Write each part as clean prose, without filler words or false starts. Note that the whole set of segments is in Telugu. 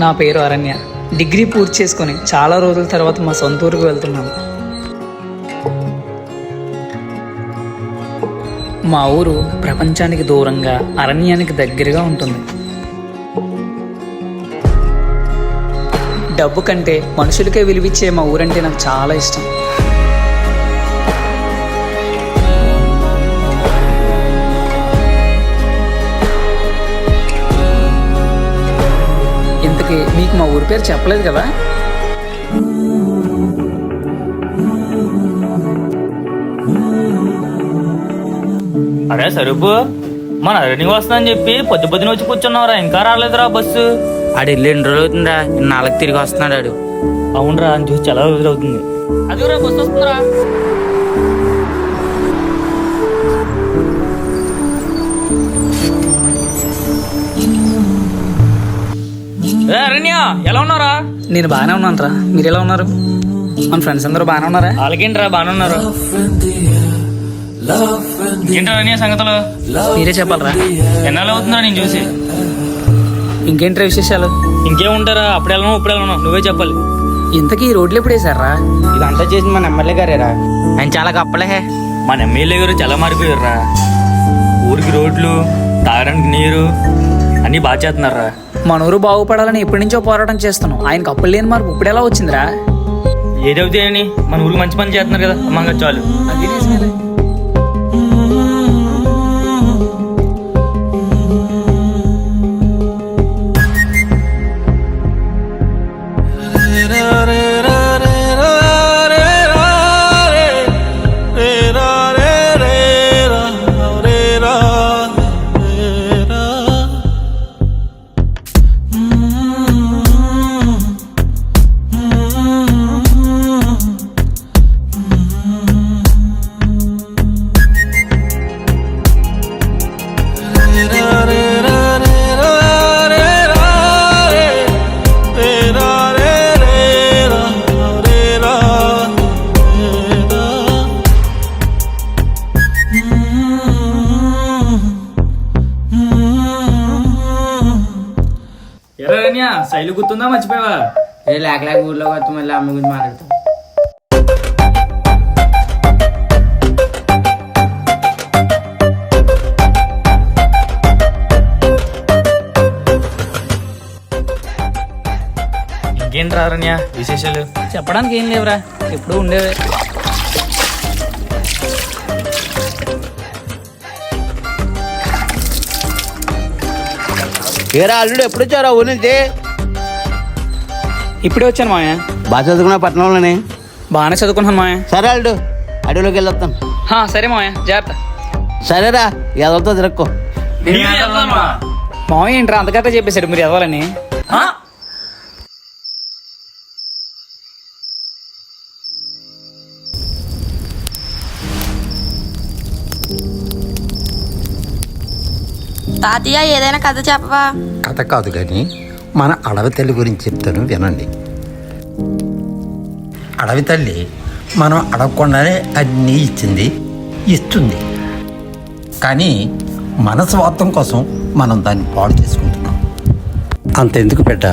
నా పేరు అరణ్య. డిగ్రీ పూర్తి చేసుకొని చాలా రోజుల తర్వాత మా సొంత ఊరికి వెళ్తున్నాను. మా ఊరు ప్రపంచానికి దూరంగా అరణ్యానికి దగ్గరగా ఉంటుంది. డబ్బు కంటే మనుషులకే విలువిచ్చే మా ఊరంటే నాకు చాలా ఇష్టం. ఇంతకీ మీకు మా ఊరి పేరు చెప్పలేదు కదా? అరే సరుపు, మన అరణ్యం వస్తుందని చెప్పి పొద్దున వచ్చి కూర్చున్నావురా, ఇంకా రాలేదురా బస్సు. ఆడు వెళ్ళి 2 రోజులు అవుతుందా, నాలుగు తిరిగి వస్తున్నాడు ఆడు. అవునరా, అని చూసి చాలా రోజులు అవుతుంది. అదిరా బస్సు వస్తుందిరా. అరణ్య ఎలా ఉన్నారా? నేను బాగానే ఉన్నాను రా, మీరు ఎలా ఉన్నారు? మన ఫ్రెండ్స్ అందరూ బాగానే ఉన్నారా? వాళ్ళకేంట్రా బాగానే ఉన్నారు. ఏంటో అరణ్య సంగతులు మీరే చెప్పాలరా. ఎన్నాళ్ళు అవుతుందా నేను చూసి? ఇంకేంటి విశేషాలు? ఇంకేముంటారా, అప్పుడు వెళ్ళను ఇప్పుడు వెళ్ళను, నువ్వే చెప్పాలి. ఇంతకీ ఈ రోడ్లు ఎప్పుడు వేసారా? ఇదంతా చేసింది మన ఎమ్మెల్యే గారేరా. ఆయన చాలా కప్పలే. మన ఎమ్మెల్యే గారు చాలా మారిపోయారురా. ఊరికి రోడ్లు, తాగడానికి నీరు అన్ని బాగా చేస్తున్నారా. మన ఊరు బాగుపడాలని ఎప్పటి నుంచో పోరాటం చేస్తున్నాం. ఆయనకు అప్పులు లేని మార్పు ఇప్పుడు ఎలా వచ్చిందిరా? ఏదవుతాయని మన ఊరికి మంచి పని చేస్తున్నారు కదా అమ్మంగా చాలు. అది నిజమేలే. ఎర్రన్య శైలి గుర్తుందా, మర్చిపోయావా? లేక ఊర్లో వచ్చి మళ్ళీ అమ్మ గురించి మాట్లాడతాం. ఇంకేంట్రా అరణ్య విశేషాలు? చెప్పడానికి ఏం లేవురా, ఎప్పుడు ఉండేవే. ఏరా అల్లుడు ఎప్పుడు వచ్చారా ఊరి నుంచి? ఇప్పుడే వచ్చాను మాయ. బాగా చదువుకున్నా పట్టణంలోనే? బాగానే చదువుకుంటున్నాను మాయ. సరే అల్లుడు, అడవిలోకి వెళ్ళొస్తాను. సరే మాయ, జాగ్రత్త. సరేరా, ఎదలతో తిరక్కో. మావయ్య ఏంట్రా అంతకైతే చెప్పేశాడు మీరు ఎదవాలని? తాతయ్య ఏదైనా కథ చెప్పవా? కథ కాదు కానీ మన అడవి తల్లి గురించి చెప్తాను వినండి. అడవి తల్లి మనం అడగకుండానే అన్నీ ఇచ్చింది, ఇస్తుంది. కానీ మన స్వార్థం కోసం మనం దాన్ని పాడు చేసుకుంటున్నాం. అంతెందుకు బిడ్డ,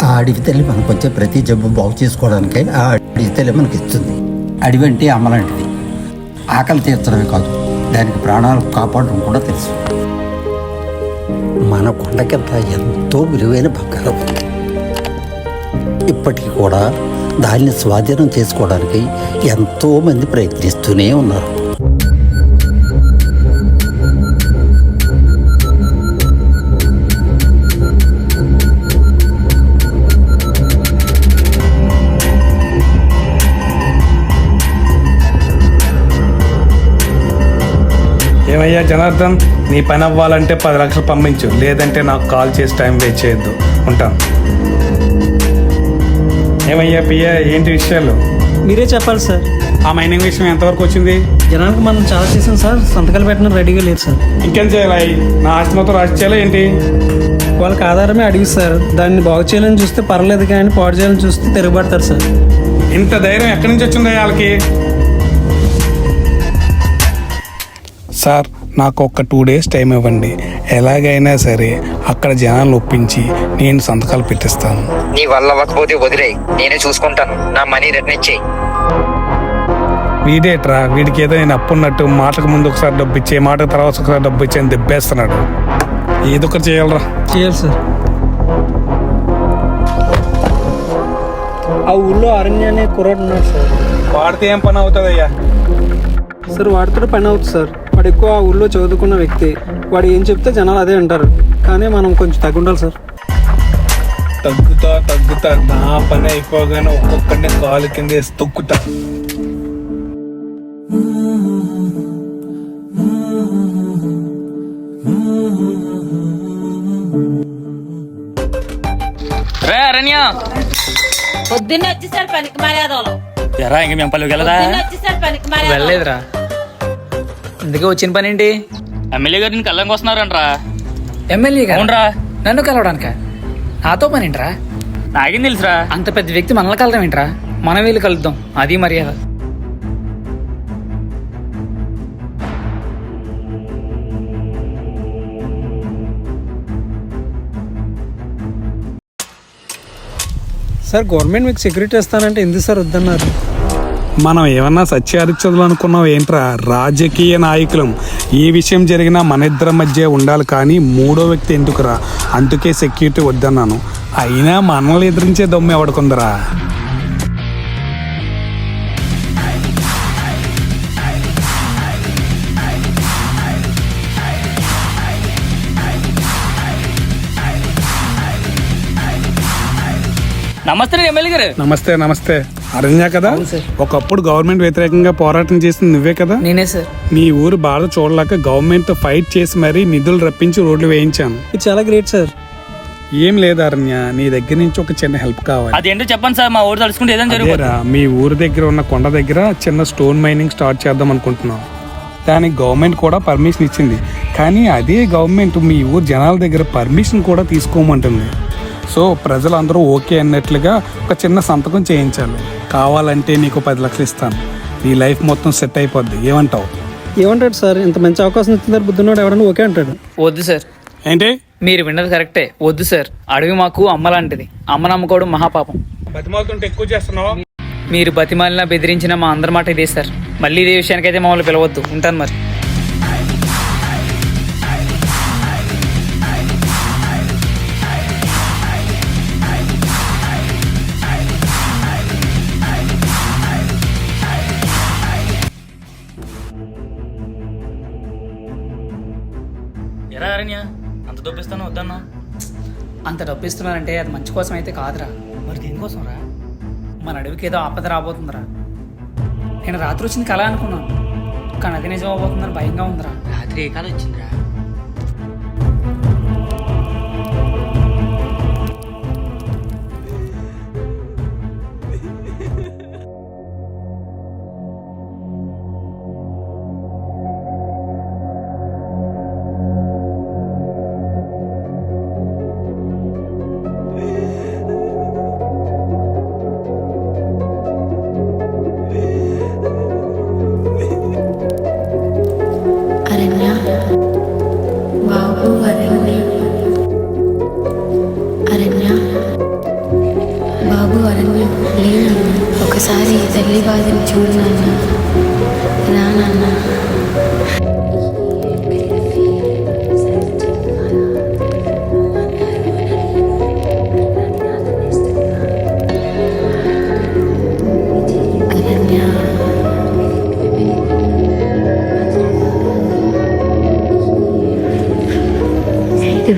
ఆ అడవి తల్లి మనకు వచ్చే ప్రతి జబ్బు బాగు చేసుకోవడానికే ఆ అడవి తల్లి మనకి ఇస్తుంది. అడవి అంటే అమ్మలాంటిది. ఆకలి తీర్చడమే కాదు, దానికి ప్రాణాలు కాపాడడం కూడా తెలుసు. మన కొండ కింద ఎంతో విలువైన బంగారం ఉంది. ఇప్పటికీ కూడా దాన్ని స్వాధీనం చేసుకోవడానికి ఎంతో మంది ప్రయత్నిస్తూనే ఉన్నారు. ఏమయ్యా జనార్దన్, నీ పని అవ్వాలంటే 10 లక్షలు పంపించు, లేదంటే నాకు కాల్ చేసి టైం వేస్ట్ చేయొద్దు. ఉంటాను. ఏమయ్యా పియ్యా, ఏంటి విషయాలు? మీరే చెప్పాలి సార్. ఆ మైనింగ్ విషయం ఎంతవరకు వచ్చింది? జనానికి మనం చాలా చేసాం సార్, సంతకాలు పెట్టడం రెడీగా లేదు సార్. ఇంకేం చేయాలి? నా ఆస్తి మొత్తం రాసి చేయాలా ఏంటి? వాళ్ళకి ఆధారమే అడిగి సార్. దాన్ని బాగు చేయాలని చూస్తే పర్లేదు, కానీ పాడు చేయాలని చూస్తే తిరగబడతారు సార్. ఇంత ధైర్యం ఎక్కడి నుంచి వచ్చిందో వాళ్ళకి? సార్, నాకు ఒక 2 days టైం ఇవ్వండి. ఎలాగైనా సరే అక్కడ జనాలను ఒప్పించి నేను సంతకాలు పెట్టిస్తాను. నీ వల్ల అవ్వకపోతే వదిలేయి, నేనే చూసుకుంటాను. నా మనీ రిటర్న్ ఇచ్చేయి. వీడేట్రా, వీడికి ఏదో నేను అప్పున్నట్టు మాటకు ముందు ఒకసారి డబ్బు ఇచ్చే, మాటకు తర్వాత ఒకసారి డబ్బు ఇచ్చే అని దెబ్బేస్తున్నాడు. ఏదో ఒకటి చేయాలరా. చేయాలి సార్. ఆ ఊళ్ళో అరణ్య అనే కుర్రాడు ఉన్నాడు సార్. వాడితే ఏం పని అవుతుందయ్యా? సార్ వాడితో పని అవుతుంది సార్. వాడు ఎక్కువ ఆ ఊళ్ళో చదువుకున్న వ్యక్తి. వాడు ఏం చెప్తే జనాలు అదే అంటారు. కానీ మనం కొంచెం తగ్గుండాలి సార్. తగ్గుతా నా పని అయిపోగానే ఒక్కొక్కడిని కాలు కింద వేసి తొక్కుతా. రే అరణ్య, పొద్దున్నే వచ్చేసాడు పనికి మర్యాదలు. ఎరా ఇంక మేము పల్లెకి వెళ్ళదా? వచ్చేసాడు పనికి మర్యాద. వెళ్ళలేదురా. అందుకే వచ్చిన పని ఏంటి? ఎమ్మెల్యే గారు నేను కళ్ళంకి వస్తున్నారంట్రా. ఎమ్మెల్యే గారు అవునరా. నన్ను కలవడానిక? నాతో పని ఏంట్రా? నాకేం తెలుసురా? అంత పెద్ద వ్యక్తి మనల్ని కలడం ఏంట్రా? మనం వీళ్ళు కలుద్దాం, అది మర్యాద. సార్ గవర్నమెంట్ మీకు సెక్యూరిటీ ఇస్తానంటే ఎందుకు సార్ వద్దన్నారు? మనం ఏమన్నా సత్యహరిశ్చంద్రులు అనుకున్నాం ఏంట్రా? రాజకీయ నాయకులం. ఏ విషయం జరిగినా మన ఇద్దరి మధ్య ఉండాలి, కానీ మూడో వ్యక్తి ఎందుకురా? అందుకే సెక్యూరిటీ వద్దన్నాను. అయినా మనల్ని ఎదిరించే దమ్ము ఎవడుకుందరా? నమస్తే ఎమ్మెల్యే గారు. నమస్తే. నమస్తే. అరణ్య కదా? ఒకప్పుడు గవర్నమెంట్ వ్యతిరేకంగా పోరాటం చేసింది నువ్వే కదా? నేనే సార్. మీ ఊరు బాధ చూడలేక గవర్నమెంట్ తో ఫైట్ చేసి మరీ నిధులు రప్పించి రోడ్లు వేయించాను. ఇది చాలా గ్రేట్ సార్. ఏం లేదు అరణ్య, నీ దగ్గర నుంచి ఒక చిన్న హెల్ప్ కావాలి. అదేంటో చెప్పండి సార్, మా ఊరు తలుచుకుంటే ఏదైనా జరుగుతుంది. అదేరా, మీ ఊరు దగ్గర ఉన్న కొండ దగ్గర చిన్న స్టోన్ మైనింగ్ స్టార్ట్ చేద్దాం అనుకుంటున్నాం. దానికి గవర్నమెంట్ కూడా పర్మిషన్ ఇచ్చింది. కానీ అదే గవర్నమెంట్ మీ ఊరు జనాల దగ్గర పర్మిషన్ కూడా తీసుకోమంటుంది. సో ప్రజలందరూ ఓకే అన్నట్లుగా ఒక చిన్న సంతకం చేయించాలి. కావాలంటే నీకు 10 లక్షలు ఇస్తాను. నీ లైఫ్ మొత్తం సెట్ అయిపోద్ది. ఏమంటావు? ఏమంటాడు సార్? ఇంత మంచి అవకాశం ఇస్తున్నారు, బుద్ధున్నాడు ఎవడన్నా ఓకే అంటాడు. వద్దు సార్. ఏంటి మీరు విన్నది కరెక్టే, వద్దు సార్. అడవి మాకు అమ్మ లాంటిది. అమ్మ నమ్ముకోవడం మహాపాపం. బతిమాలుతుంటే ఎక్కువ చేస్తున్నావు. మీరు బతిమాలినా బెదిరించిన మా అందరి మాట ఇదే సార్. మళ్ళీ ఇదే విషయానికైతే మమ్మల్ని పిలవద్దు. ఉంటాను మరి. ఎరా అరణ్య, అంత దొప్పిస్తాను వద్దన్నా? అంత డబ్బు ఇస్తున్నారంటే అది మంచి కోసం అయితే కాదురా. మరి దేనికోసం రా? మన అడవికి ఏదో ఆపద రాబోతుందిరా. నేను రాత్రి వచ్చింది కళ అనుకున్నాను, కానీ అది నిజం అవబోతుందని భయంగా ఉందిరా. రాత్రి ఏ కాలం వచ్చిందిరా? అరణ్య బాబు, అరణ్య అరణ్య బాబు, అరణ్య లేదు. ఒకసారి తల్లి బాధని చూడు నాన్న. రా నాన్న. అరణ్య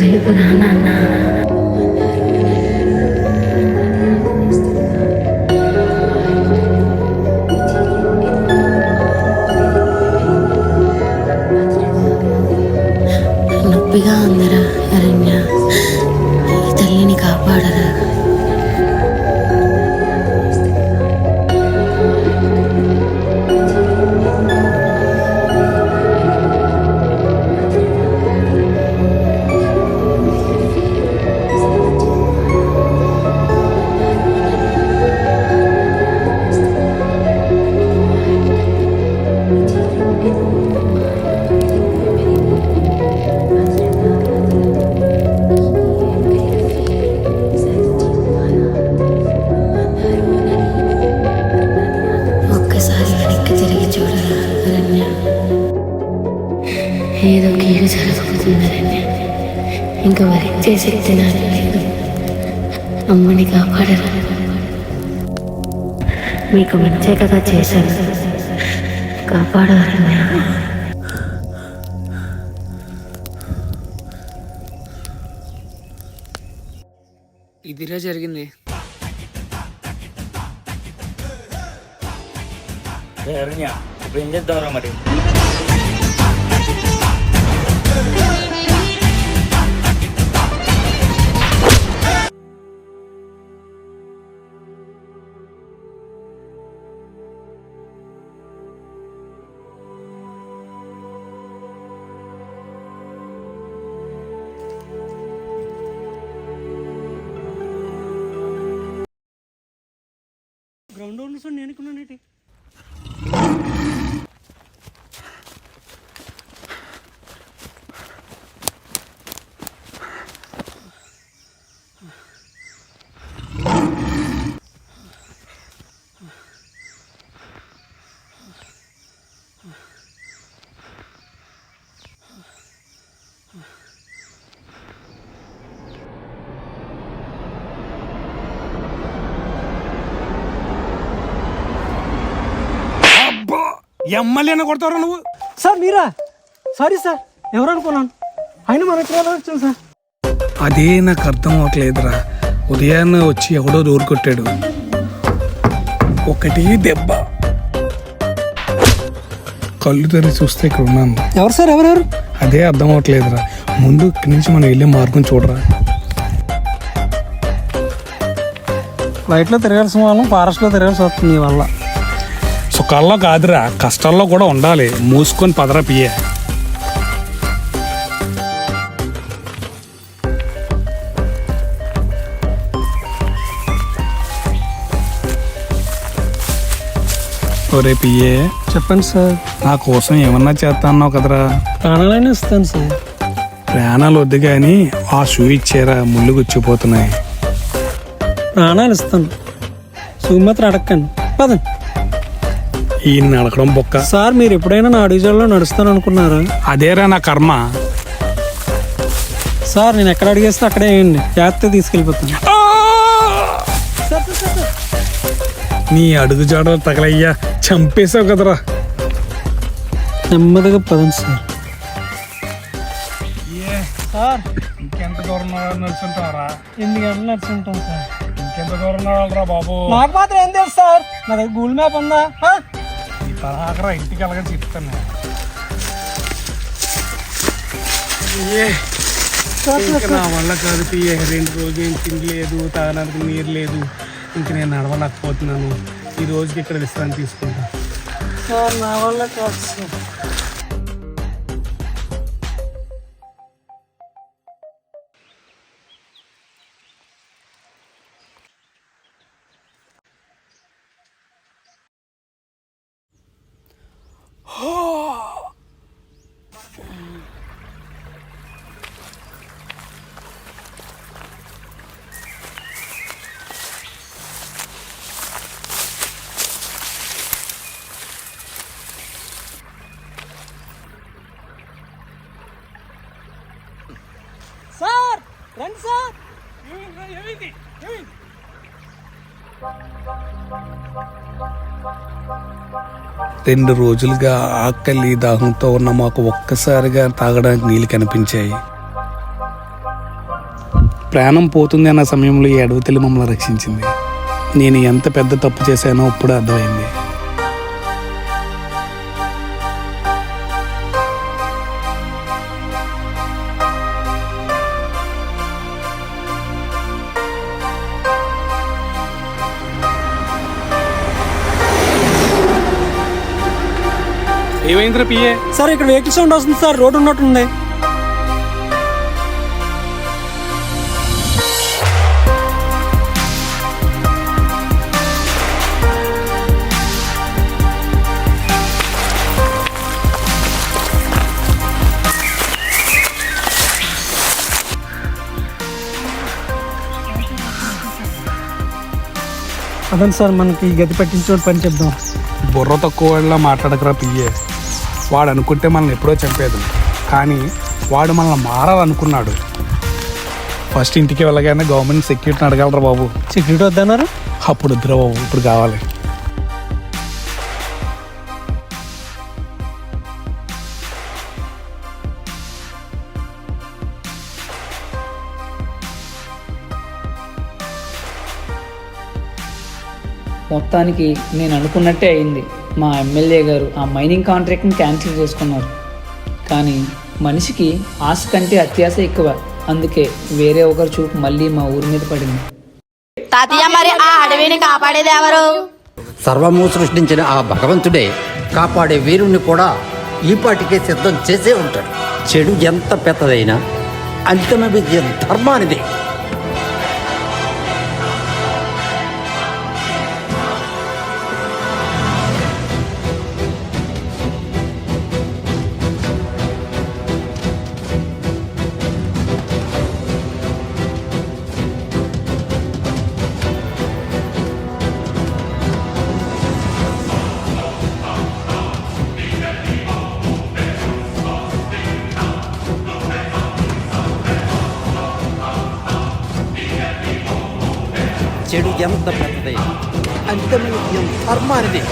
వెలుగు రా నాన్న. ఏదో కీడు జరగబోతుందని ఇంకా వరించే శక్తి నాకు లేదు. అమ్మని కాపాడరు. మీకు మంచే కదా చేశాను, కాపాడాలని. ఇదిరా జరిగింది. ఇప్పుడు ఏం చేద్దాంరా మరి? గ్రౌండ్ ఓనర్స్ నేను కొన్నానేటి. ఎమ్మెల్యేని కొడతారా నువ్వు? సార్ మీరా? సారీ సార్, ఎవరు అనుకున్నాను. ఆయన మన ఎక్కడ వచ్చాను సార్. అదే నాకు అర్థం అవ్వట్లేదురా. ఉదయాన్నే వచ్చి ఎవడో డోర్ కొట్టాడు, ఒకటి దెబ్బ. కళ్ళు తెరిచి చూస్తే ఇక్కడ ఉన్నాను. ఎవరు సార్? ఎవరెవరు? అదే అర్థం అవ్వట్లేదురా. ముందు ఇక్కడి నుంచి మనం వెళ్ళే మార్గం చూడరా. ఫ్లైట్లో తిరగాల్సిన వాళ్ళం ఫారెస్ట్లో తిరగాల్సి వస్తుంది నీ వల్ల. సుఖాల్లో కాదురా, కష్టాల్లో కూడా ఉండాలి. మూసుకొని పదరా పియ్యే. ఒరే పియ్యే, చెప్పండి సార్. నా కోసం ఏమన్నా చేస్తా అన్నావు కదరా. ప్రాణాలైనా ఇస్తాను సార్. ప్రాణాలు వద్దు కానీ ఆ షూ ఇచ్చారా, ముళ్ళు గుచ్చిపోతున్నాయి. ప్రాణాలు ఇస్తాను, సుమత్ర అడగండి. పదండి. ఈ నడకడం బొక్క. సార్ మీరు ఎప్పుడైనా నా అడుగుజాడలో నడుస్తాను అనుకున్నారా? అదేరా నా కర్మ. సార్ నేను ఎక్కడ అడిగేస్తే అక్కడే వేయండి, జాగ్రత్తగా తీసుకెళ్ళిపోతాను. నీ అడుగు జాడలు తగలయ్యా, చంపేశావు కదరా. నెమ్మదిగా పదండి సార్. సార్ ఇంకెంత దూరం నడుచుంటావరా? 8 గంటలు నడుచుంటాం సార్. ఇంకెంత దూరం నడవాలరా బాబు? నాకు మాత్రం ఏం తెలుసు సార్, నా దగ్గర గూగుల్ మ్యాప్ ఉందా? ఈ తరహాకరా ఇంటికి వెళ్ళగా చెప్తాను. నా వల్ల కాదు పియ్య. 2 రోజులు ఏం తిండి లేదు, తాగడానికి నీరు లేదు. ఇంక నేను నడవలేకపోతున్నాను. ఈ రోజుకి ఇక్కడ విశ్రాంతి తీసుకుంటా. సార్ నా వల్ల కాదు సార్. సార్ రండి సార్. 2 రోజులుగా ఆకలి దాహంతో ఉన్న మాకు ఒక్కసారిగా తాగడానికి నీళ్ళు కనిపించాయి. ప్రాణం పోతుంది అన్న సమయంలో ఈ అడవితల్లి మమ్మల్ని రక్షించింది. నేను ఎంత పెద్ద తప్పు చేశానో ఇప్పుడు అర్థమైంది. ఏమైందిరా పిఏ? సార్ ఇక్కడ వెహికల్ సౌండ్ వస్తుంది సార్, రోడ్డు ఉన్నట్టుంది. అదండి సార్, మనకి గది పట్టించే పని చెప్దాం. బుర్ర తక్కువ వాళ్ళ మాట్లాడకరా పియ్యే. వాడు అనుకుంటే మనల్ని ఎప్పుడో చంపేది. కానీ వాడు మనల్ని మారాలనుకున్నాడు. ఫస్ట్ ఇంటికి వెళ్ళగానే గవర్నమెంట్ సెక్యూరిటీని అడగలరా బాబు. సెక్యూరిటీ వద్దన్నారు. అప్పుడు వద్దురా బాబు, ఇప్పుడు కావాలి. మొత్తానికి నేను అనుకున్నట్టే అయింది. మా ఎమ్మెల్యే గారు ఆ మైనింగ్ కాంట్రాక్ట్ని క్యాన్సిల్ చేసుకున్నారు. కానీ మనిషికి ఆశ కంటే అత్యాశ ఎక్కువ. అందుకే వేరే ఒకరి చూపు మళ్ళీ మా ఊరి మీద పడింది. తాతయ్య మరి ఆ అడవిని కాపాడేది ఎవరు? సర్వము సృష్టించిన ఆ భగవంతుడే కాపాడే వీరుణ్ణి కూడా ఈపాటికే సిద్ధం చేసే ఉంటాడు. చెడు ఎంత పెద్దదైనా అంతిమ విజయం ధర్మానిదే. చెడు ఎంత పెద్దదైనా అంతిమ విజయం ధర్మానిదే.